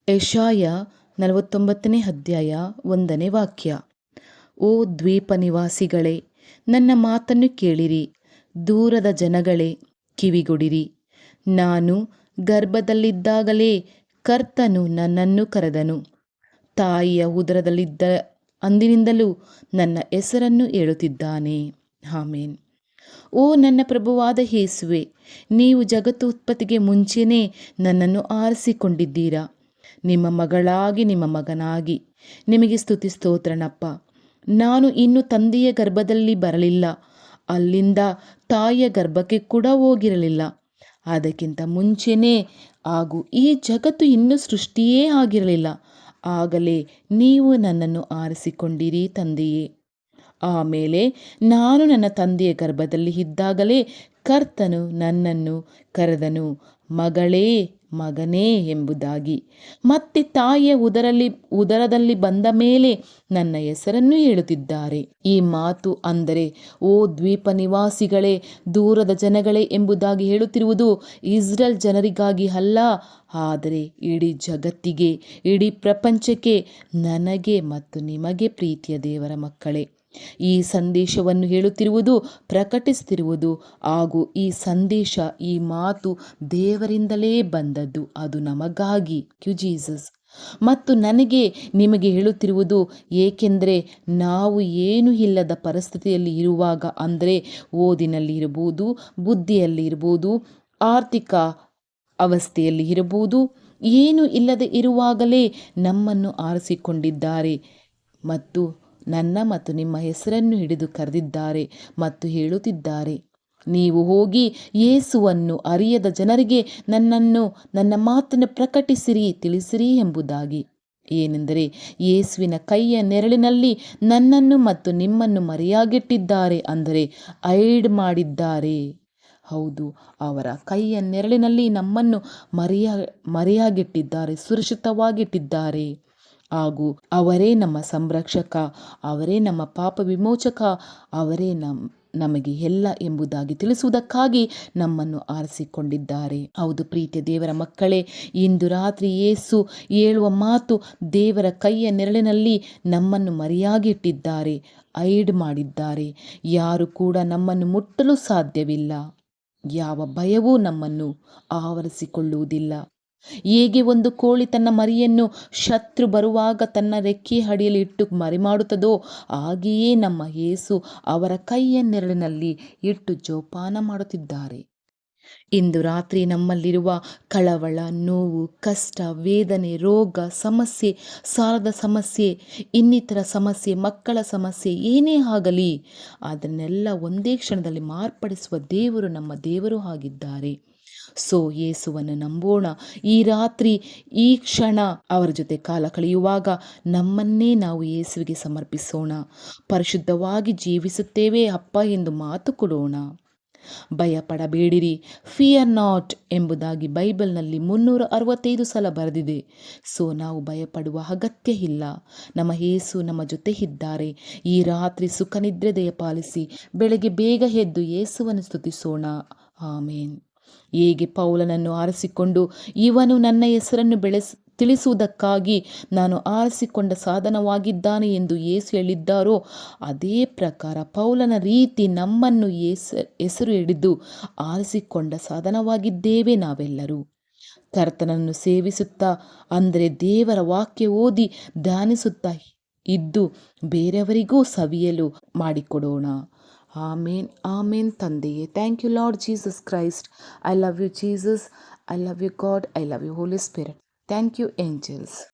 ಯೆಶಾಯ 49ನೇ ಅಧ್ಯಾಯ 1ನೇ ವಾಕ್ಯ. ಓ ದ್ವೀಪ ನಿವಾಸಿಗಳೇ, ನನ್ನ ಮಾತನ್ನು ಕೇಳಿರಿ, ದೂರದ ಜನಗಳೇ ಕಿವಿಗೊಡಿರಿ. ನಾನು ಗರ್ಭದಲ್ಲಿದ್ದಾಗಲೇ ಕರ್ತನು ನನ್ನನ್ನು ಕರೆದನು, ತಾಯಿಯ ಉದರದಲ್ಲಿದ್ದ ಅಂದಿನಿಂದಲೂ ನನ್ನ ಹೆಸರನ್ನು ಹೇಳುತ್ತಿದ್ದಾನೆ. ಆಮೇನ್. ಓ ನನ್ನ ಪ್ರಭುವಾದ ಯೇಸುವೆ, ನೀವು ಜಗತ್ತು ಉತ್ಪತ್ತಿಗೆ ಮುಂಚೆನೇ ನನ್ನನ್ನು ಆರಿಸಿಕೊಂಡಿದ್ದೀರಾ. ನಿಮ್ಮ ಮಗಳಾಗಿ, ನಿಮ್ಮ ಮಗನಾಗಿ ನಿಮಗೆ ಸ್ತುತಿ ಸ್ತೋತ್ರನಪ್ಪ. ನಾನು ಇನ್ನು ತಂದೆಯ ಗರ್ಭದಲ್ಲಿ ಬರಲಿಲ್ಲ, ಅಲ್ಲಿಂದ ತಾಯಿಯ ಗರ್ಭಕ್ಕೆ ಕೂಡ ಹೋಗಿರಲಿಲ್ಲ. ಅದಕ್ಕಿಂತ ಮುಂಚೆನೇ ಹಾಗೂ ಈ ಜಗತ್ತು ಇನ್ನೂ ಸೃಷ್ಟಿಯೇ ಆಗಿರಲಿಲ್ಲ. ಆಗಲೇ ನೀವು ನನ್ನನ್ನು ಆರಿಸಿಕೊಂಡಿರಿ ತಂದೆಯೇ. ಆಮೇಲೆ ನಾನು ನನ್ನ ತಂದೆಯ ಗರ್ಭದಲ್ಲಿ ಇದ್ದಾಗಲೇ ಕರ್ತನು ನನ್ನನ್ನು ಕರೆದನು, ಮಗಳೇ, ಮಗನೇ ಎಂಬುದಾಗಿ. ಮತ್ತೆ ತಾಯಿಯ ಉದರದಲ್ಲಿ ಬಂದ ಮೇಲೆ ನನ್ನ ಹೆಸರನ್ನು ಹೇಳುತ್ತಿದ್ದಾರೆ. ಈ ಮಾತು ಅಂದರೆ, ಓ ದ್ವೀಪ ನಿವಾಸಿಗಳೇ, ದೂರದ ಜನಗಳೇ ಎಂಬುದಾಗಿ ಹೇಳುತ್ತಿರುವುದು ಇಸ್ರೇಲ್ ಜನರಿಗಾಗಿ ಅಲ್ಲ, ಆದರೆ ಇಡೀ ಜಗತ್ತಿಗೆ, ಇಡೀ ಪ್ರಪಂಚಕ್ಕೆ, ನನಗೆ ಮತ್ತು ನಿಮಗೆ ಪ್ರೀತಿಯ ದೇವರ ಮಕ್ಕಳೇ. ಈ ಸಂದೇಶವನ್ನು ಹೇಳುತ್ತಿರುವುದು, ಪ್ರಕಟಿಸುತ್ತಿರುವುದು ಹಾಗೂ ಈ ಸಂದೇಶ, ಈ ಮಾತು ದೇವರಿಂದಲೇ ಬಂದದ್ದು. ಅದು ನಮಗಾಗಿ, ಜೀಸಸ್. ಮತ್ತು ನನಗೆ ನಿಮಗೆ ಹೇಳುತ್ತಿರುವುದು, ಏಕೆಂದರೆ ನಾವು ಏನೂ ಇಲ್ಲದ ಪರಿಸ್ಥಿತಿಯಲ್ಲಿ ಇರುವಾಗ, ಅಂದರೆ ಓದಿನಲ್ಲಿ ಇರಬಹುದು, ಬುದ್ಧಿಯಲ್ಲಿ ಇರಬಹುದು, ಆರ್ಥಿಕ ಅವಸ್ಥೆಯಲ್ಲಿ ಇರಬಹುದು, ಏನೂ ಇಲ್ಲದೆ ಇರುವಾಗಲೇ ನಮ್ಮನ್ನು ಆರಿಸಿಕೊಂಡಿದ್ದಾರೆ ಮತ್ತು ನನ್ನ ಮತ್ತು ನಿಮ್ಮ ಹೆಸರನ್ನು ಹಿಡಿದು ಕರೆದಿದ್ದಾರೆ ಮತ್ತು ಹೇಳುತ್ತಿದ್ದಾರೆ, ನೀವು ಹೋಗಿ ಯೇಸುವನ್ನು ಅರಿಯದ ಜನರಿಗೆ ನನ್ನ ಮಾತನ್ನು ಪ್ರಕಟಿಸಿರಿ, ತಿಳಿಸಿರಿ ಎಂಬುದಾಗಿ. ಏನೆಂದರೆ, ಯೇಸುವಿನ ಕೈಯ ನೆರಳಿನಲ್ಲಿ ನನ್ನನ್ನು ಮತ್ತು ನಿಮ್ಮನ್ನು ಮರೆಯಾಗಿಟ್ಟಿದ್ದಾರೆ, ಅಂದರೆ ಹೈಡ್ ಮಾಡಿದ್ದಾರೆ. ಹೌದು, ಅವರ ಕೈಯ ನೆರಳಿನಲ್ಲಿ ನಮ್ಮನ್ನು ಮರೆಯಾಗಿಟ್ಟಿದ್ದಾರೆ, ಸುರಕ್ಷಿತವಾಗಿಟ್ಟಿದ್ದಾರೆ. ಹಾಗೂ ಅವರೇ ನಮ್ಮ ಸಂರಕ್ಷಕ, ಅವರೇ ನಮ್ಮ ಪಾಪ ವಿಮೋಚಕ, ಅವರೇ ನಮಗೆ ಎಲ್ಲ ಎಂಬುದಾಗಿ ತಿಳಿಸುವುದಕ್ಕಾಗಿ ನಮ್ಮನ್ನು ಆರಿಸಿಕೊಂಡಿದ್ದಾರೆ. ಹೌದು ಪ್ರೀತಿಯ ದೇವರ ಮಕ್ಕಳೇ, ಇಂದು ರಾತ್ರಿ ಯೇಸು ಹೇಳುವ ಮಾತು, ದೇವರ ಕೈಯ ನೆರಳಿನಲ್ಲಿ ನಮ್ಮನ್ನು ಮರೆಯಾಗಿಟ್ಟಿದ್ದಾರೆ, ಹೈಡ್ ಮಾಡಿದ್ದಾರೆ. ಯಾರು ಕೂಡ ನಮ್ಮನ್ನು ಮುಟ್ಟಲು ಸಾಧ್ಯವಿಲ್ಲ. ಯಾವ ಭಯವೂ ನಮ್ಮನ್ನು ಆವರಿಸಿಕೊಳ್ಳುವುದಿಲ್ಲ. ಹೇಗೆ ಒಂದು ಕೋಳಿ ತನ್ನ ಮರಿಯನ್ನು ಶತ್ರು ಬರುವಾಗ ತನ್ನ ರೆಕ್ಕೆಯ ಅಡಿಯಲ್ಲಿ ಇಟ್ಟು ಮರೆಮಾಡುತ್ತದೋ, ಹಾಗೆಯೇ ನಮ್ಮ ಯೇಸು ಅವರ ಕೈಯ ನೆರಳಿನಲ್ಲಿ ಇಟ್ಟು ಜೋಪಾನ ಮಾಡುತ್ತಿದ್ದಾರೆ. ಇಂದು ರಾತ್ರಿ ನಮ್ಮಲ್ಲಿರುವ ಕಳವಳ, ನೋವು, ಕಷ್ಟ, ವೇದನೆ, ರೋಗ, ಸಮಸ್ಯೆ, ಸಾಲದ ಸಮಸ್ಯೆ, ಇನ್ನಿತರ ಸಮಸ್ಯೆ, ಮಕ್ಕಳ ಸಮಸ್ಯೆ, ಏನೇ ಆಗಲಿ ಅದನ್ನೆಲ್ಲ ಒಂದೇ ಕ್ಷಣದಲ್ಲಿ ಮಾರ್ಪಡಿಸುವ ದೇವರು ನಮ್ಮ ದೇವರು ಆಗಿದ್ದಾರೆ. ಸೊ ಯೇಸುವನ್ನು ನಂಬೋಣ. ಈ ರಾತ್ರಿ, ಈ ಕ್ಷಣ ಅವರ ಜೊತೆ ಕಾಲ ಕಳೆಯುವಾಗ ನಮ್ಮನ್ನೇ ನಾವು ಯೇಸುವಿಗೆ ಸಮರ್ಪಿಸೋಣ. ಪರಿಶುದ್ಧವಾಗಿ ಜೀವಿಸುತ್ತೇವೆ ಅಪ್ಪ ಎಂದು ಮಾತು ಕೊಡೋಣ. ಭಯಪಡಬೇಡಿರಿ, ಫಿಯರ್ ನಾಟ್ ಎಂಬುದಾಗಿ ಬೈಬಲ್ನಲ್ಲಿ 365 ಸಲ ಬರೆದಿದೆ. ಸೊ ನಾವು ಭಯಪಡುವ ಅಗತ್ಯ ಇಲ್ಲ. ನಮ್ಮ ಯೇಸು ನಮ್ಮ ಜೊತೆ ಇದ್ದಾರೆ. ಈ ರಾತ್ರಿ ಸುಖ ನಿದ್ರೆ ದಯಪಾಲಿಸಿ ಬೆಳಗ್ಗೆ ಬೇಗ ಎದ್ದು ಯೇಸುವನ್ನು ಸ್ತುತಿಸೋಣ. ಆಮೇನ್. ಹೇಗೆ ಪೌಲನನ್ನು ಆರಿಸಿಕೊಂಡು ಇವನು ನನ್ನ ಹೆಸರನ್ನು ತಿಳಿಸುವುದಕ್ಕಾಗಿ ನಾನು ಆರಿಸಿಕೊಂಡ ಸಾಧನವಾಗಿದ್ದಾನೆ ಎಂದು ಯೇಸು ಹೇಳಿದ್ದಾರೋ, ಅದೇ ಪ್ರಕಾರ ಪೌಲನ ರೀತಿ ನಮ್ಮನ್ನು ಹೆಸರು ಹಿಡಿದು ಆರಿಸಿಕೊಂಡ ಸಾಧನವಾಗಿದ್ದೇವೆ ನಾವೆಲ್ಲರೂ. ಕರ್ತನನ್ನು ಸೇವಿಸುತ್ತಾ, ಅಂದರೆ ದೇವರ ವಾಕ್ಯ ಓದಿ ಧ್ಯಾನಿಸುತ್ತಾ ಇದ್ದು ಬೇರೆಯವರಿಗೂ ಸವಿಯಲು ಮಾಡಿಕೊಡೋಣ. Amen, amen. ತಂದೆಯೇ, thank you Lord Jesus Christ. I love you Jesus, I love you God, I love you Holy Spirit. Thank you angels.